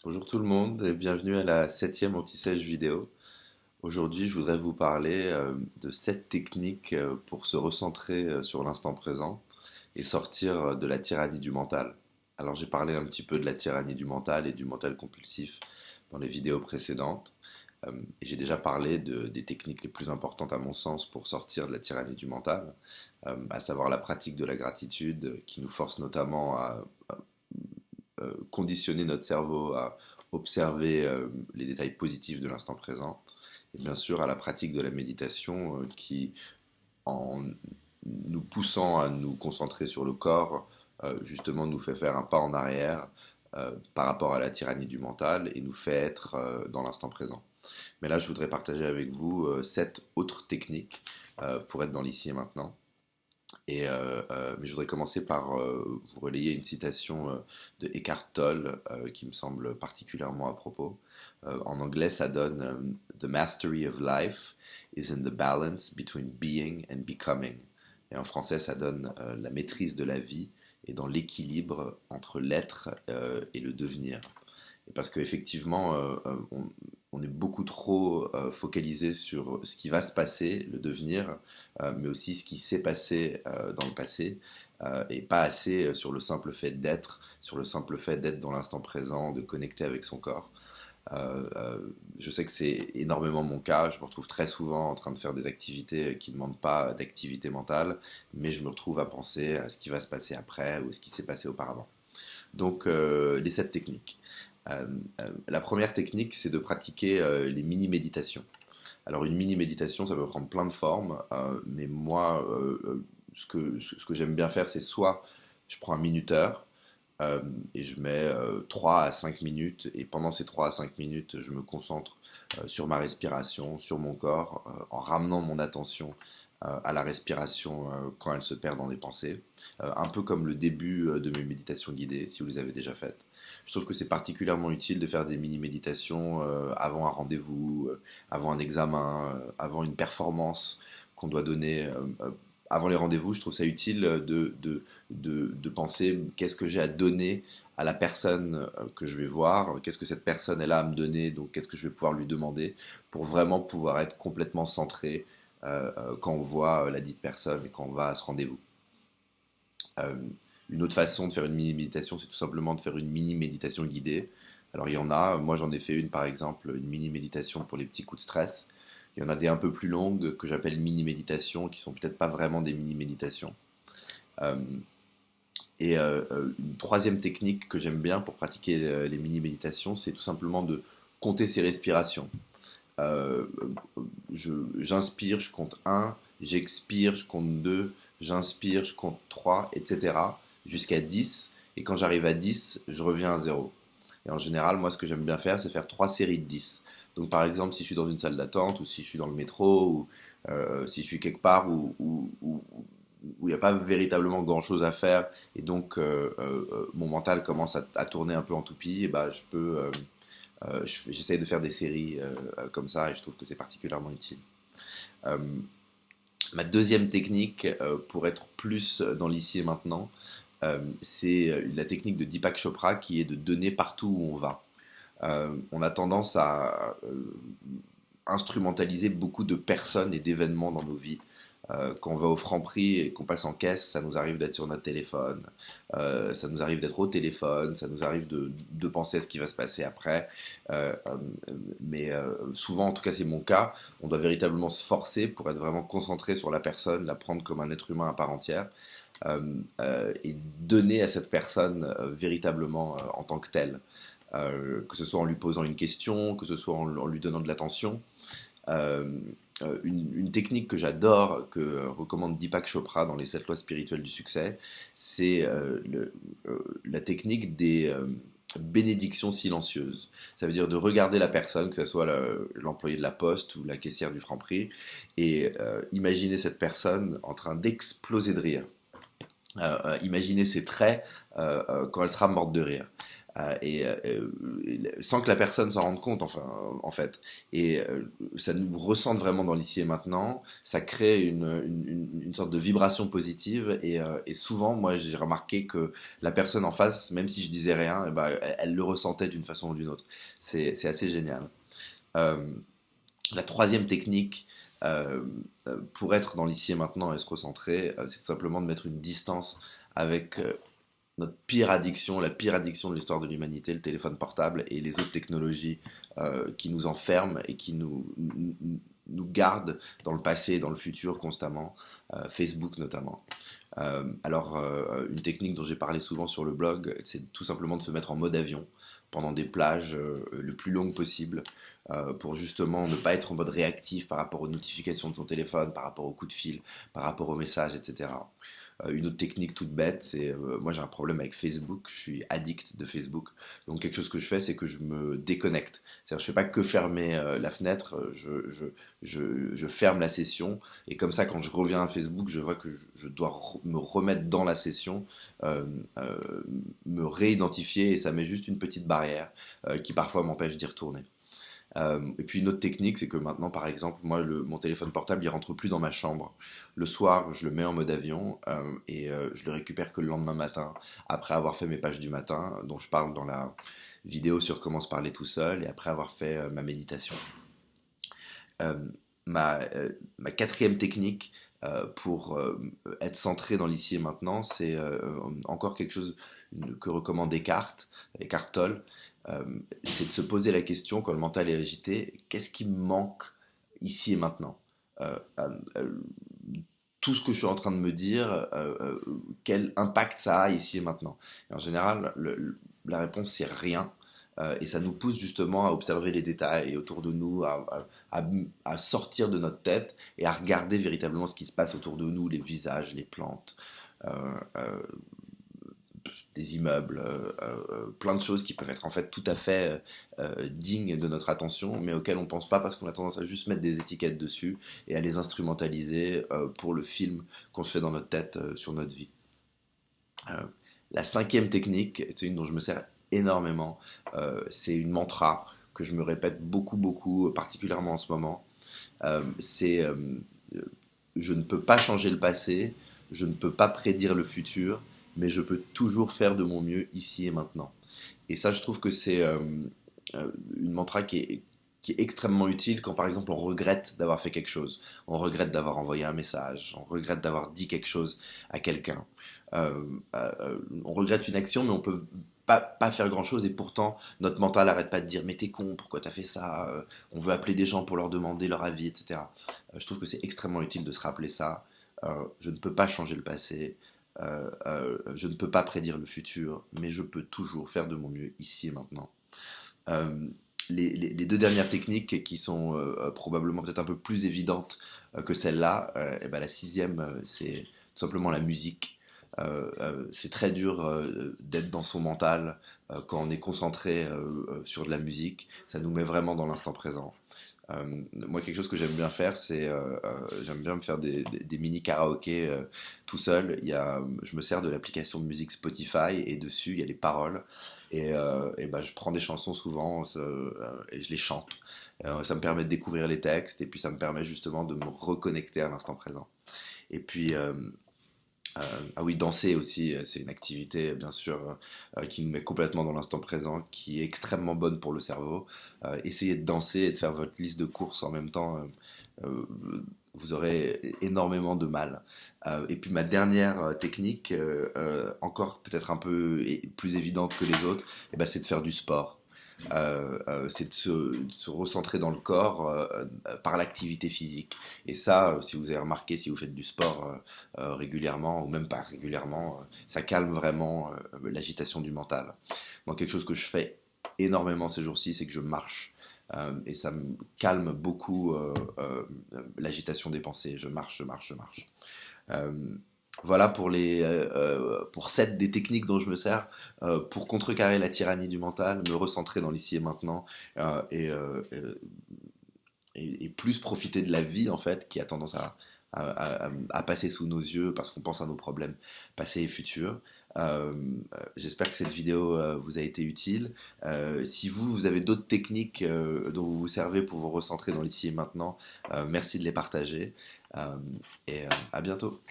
Bonjour tout le monde et bienvenue à la septième anti-sèche vidéo. Aujourd'hui, je voudrais vous parler de 7 techniques pour se recentrer sur l'instant présent et sortir de la tyrannie du mental. Alors, j'ai parlé un petit peu de la tyrannie du mental et du mental compulsif dans les vidéos précédentes. Et j'ai déjà parlé des techniques les plus importantes à mon sens pour sortir de la tyrannie du mental, à savoir la pratique de la gratitude qui nous force notamment à conditionner notre cerveau à observer les détails positifs de l'instant présent, et bien sûr à la pratique de la méditation qui, en nous poussant à nous concentrer sur le corps, justement nous fait faire un pas en arrière par rapport à la tyrannie du mental et nous fait être dans l'instant présent. Mais là, je voudrais partager avec vous 7 autres techniques pour être dans l'ici et maintenant. Mais je voudrais commencer par vous relayer une citation de Eckhart Tolle qui me semble particulièrement à propos. En anglais, ça donne The mastery of life is in the balance between being and becoming. Et en français, ça donne la maîtrise de la vie est dans l'équilibre entre l'être et le devenir. Et parce qu'effectivement, on est beaucoup trop focalisé sur ce qui va se passer, le devenir, mais aussi ce qui s'est passé dans le passé, et pas assez sur le simple fait d'être, sur le simple fait d'être dans l'instant présent, de connecter avec son corps. Je sais que c'est énormément mon cas, je me retrouve très souvent en train de faire des activités qui ne demandent pas d'activité mentale, mais je me retrouve à penser à ce qui va se passer après ou ce qui s'est passé auparavant. Donc, les 7 techniques. La première technique, c'est de pratiquer les mini-méditations. Alors, une mini-méditation, ça peut prendre plein de formes, mais moi, ce que j'aime bien faire, c'est soit je prends un minuteur et je mets 3 à 5 minutes, et pendant ces 3 à 5 minutes, je me concentre sur ma respiration, sur mon corps, en ramenant mon attention à la respiration quand elle se perd dans des pensées, un peu comme le début de mes méditations guidées, si vous les avez déjà faites. Je trouve que c'est particulièrement utile de faire des mini-méditations avant un rendez-vous, avant un examen, avant une performance qu'on doit donner. Avant les rendez-vous, je trouve ça utile de penser qu'est-ce que j'ai à donner à la personne que je vais voir, qu'est-ce que cette personne elle a à me donner, donc qu'est-ce que je vais pouvoir lui demander pour vraiment pouvoir être complètement centré quand on voit la dite personne et quand on va à ce rendez-vous. Euh, une autre façon de faire une mini-méditation, c'est tout simplement de faire une mini-méditation guidée. Alors il y en a, moi j'en ai fait une par exemple, une mini-méditation pour les petits coups de stress. Il y en a des un peu plus longues que j'appelle mini-méditations, qui sont peut-être pas vraiment des mini-méditations. Euh, une troisième technique que j'aime bien pour pratiquer les mini-méditations, c'est tout simplement de compter ses respirations. Euh, J'inspire, je compte un, j'expire, je compte 2, j'inspire, je compte 3, etc. jusqu'à 10. Et quand j'arrive à 10, je reviens à 0. Et en général, moi, ce que j'aime bien faire, c'est faire 3 séries de 10. Donc, par exemple, si je suis dans une salle d'attente, ou si je suis dans le métro, ou si je suis quelque part où il n'y a pas véritablement grand-chose à faire, et donc mon mental commence à tourner un peu en toupie, et bah, je peux j'essaye de faire des séries comme ça et je trouve que c'est particulièrement utile. Euh, Ma deuxième technique pour être plus dans l'ici et maintenant, c'est la technique de Deepak Chopra qui est de donner partout où on va. On a tendance à instrumentaliser beaucoup de personnes et d'événements dans nos vies. Quand on va au Franprix et qu'on passe en caisse, ça nous arrive d'être sur notre téléphone, ça nous arrive d'être au téléphone, ça nous arrive de penser à ce qui va se passer après. Mais souvent, en tout cas c'est mon cas, on doit véritablement se forcer pour être vraiment concentré sur la personne, la prendre comme un être humain à part entière, et donner à cette personne véritablement en tant que telle. Que ce soit en lui posant une question, que ce soit en lui donnant de l'attention. Euh, une technique que j'adore, que recommande Deepak Chopra dans les 7 lois spirituelles du succès, c'est la technique des bénédictions silencieuses. Ça veut dire de regarder la personne, que ce soit l'employé de la poste ou la caissière du Franprix, et imaginer cette personne en train d'exploser de rire. Imaginez ses traits quand elle sera morte de rire. sans que la personne s'en rende compte, enfin, en fait. Ça nous ressente vraiment dans l'ici et maintenant, ça crée une sorte de vibration positive, et souvent, moi, j'ai remarqué que la personne en face, même si je disais rien, eh ben, elle le ressentait d'une façon ou d'une autre. C'est assez génial. Euh, la troisième technique, euh, pour être dans l'ici et maintenant et se recentrer, c'est tout simplement de mettre une distance avec notre pire addiction, la pire addiction de l'histoire de l'humanité, le téléphone portable et les autres technologies qui nous enferment et qui nous gardent dans le passé et dans le futur constamment, Facebook notamment. Une technique dont j'ai parlé souvent sur le blog, c'est tout simplement de se mettre en mode avion pendant des plages le plus longues possible, pour justement ne pas être en mode réactif par rapport aux notifications de son téléphone, par rapport aux coups de fil, par rapport aux messages, etc. Une autre technique toute bête, c'est moi j'ai un problème avec Facebook, je suis addict de Facebook. Donc quelque chose que je fais, c'est que je me déconnecte. C'est-à-dire je fais pas que fermer la fenêtre, je ferme la session, et comme ça quand je reviens à Facebook, je vois que je dois me remettre dans la session, me réidentifier, et ça met juste une petite barrière qui parfois m'empêche d'y retourner. Et puis une autre technique, c'est que maintenant, par exemple, moi, mon téléphone portable, il rentre plus dans ma chambre. Le soir, je le mets en mode avion, je le récupère que le lendemain matin, après avoir fait mes pages du matin, dont je parle dans la vidéo sur comment se parler tout seul, et après avoir fait ma méditation. Euh, ma quatrième technique pour être centré dans l'ici et maintenant, c'est encore quelque chose que recommande Eckhart Tolle. C'est de se poser la question quand le mental est agité, qu'est-ce qui me manque ici et maintenant? Euh, euh, euh, tout ce que je suis en train de me dire, quel impact ça a ici et maintenant? Et en général, la réponse c'est rien. Et ça nous pousse justement à observer les détails autour de nous, à sortir de notre tête et à regarder véritablement ce qui se passe autour de nous, les visages, les plantes, euh, euh, des immeubles, plein de choses qui peuvent être en fait tout à fait dignes de notre attention, mais auxquelles on ne pense pas parce qu'on a tendance à juste mettre des étiquettes dessus et à les instrumentaliser pour le film qu'on se fait dans notre tête sur notre vie. Euh, la cinquième technique, c'est une dont je me sers énormément, c'est une mantra que je me répète beaucoup, beaucoup, particulièrement en ce moment. C'est je ne peux pas changer le passé, je ne peux pas prédire le futur, mais je peux toujours faire de mon mieux ici et maintenant. Et ça, je trouve que c'est une mantra qui est extrêmement utile quand, par exemple, on regrette d'avoir fait quelque chose, on regrette d'avoir envoyé un message, on regrette d'avoir dit quelque chose à quelqu'un. On regrette une action, mais on peut pas faire grand chose, et pourtant notre mental n'arrête pas de dire mais t'es con, pourquoi t'as fait ça, on veut appeler des gens pour leur demander leur avis, etc. Je trouve que c'est extrêmement utile de se rappeler ça. Je ne peux pas changer le passé, je ne peux pas prédire le futur, mais je peux toujours faire de mon mieux ici et maintenant. Euh, les deux dernières techniques qui sont probablement peut-être un peu plus évidentes que celle-là, et ben la sixième, c'est tout simplement la musique. C'est très dur d'être dans son mental quand on est concentré sur de la musique. Ça nous met vraiment dans l'instant présent. Moi, quelque chose que j'aime bien faire, c'est j'aime bien me faire des mini karaokés tout seul. Je me sers de l'application de musique Spotify, et dessus il y a les paroles, et ben, je prends des chansons souvent et je les chante. Ça me permet de découvrir les textes, et puis ça me permet justement de me reconnecter à l'instant présent. Et puis ah oui, danser aussi, c'est une activité bien sûr qui nous met complètement dans l'instant présent, qui est extrêmement bonne pour le cerveau. Essayez de danser et de faire votre liste de courses en même temps, euh, vous aurez énormément de mal. Et puis ma dernière technique, encore peut-être un peu plus évidente que les autres, eh ben, c'est de faire du sport. C'est de se recentrer dans le corps par l'activité physique. Et ça, si vous avez remarqué, si vous faites du sport régulièrement, ou même pas régulièrement, ça calme vraiment l'agitation du mental. Moi, quelque chose que je fais énormément ces jours-ci, c'est que je marche. Et ça me calme beaucoup l'agitation des pensées. Je marche, je marche, je marche. Euh, voilà pour 7 des techniques dont je me sers pour contrecarrer la tyrannie du mental, me recentrer dans l'ici et maintenant, euh, et, euh, et plus profiter de la vie en fait, qui a tendance à passer sous nos yeux parce qu'on pense à nos problèmes passés et futurs. J'espère que cette vidéo vous a été utile. Si vous avez d'autres techniques dont vous vous servez pour vous recentrer dans l'ici et maintenant, merci de les partager. Et à bientôt.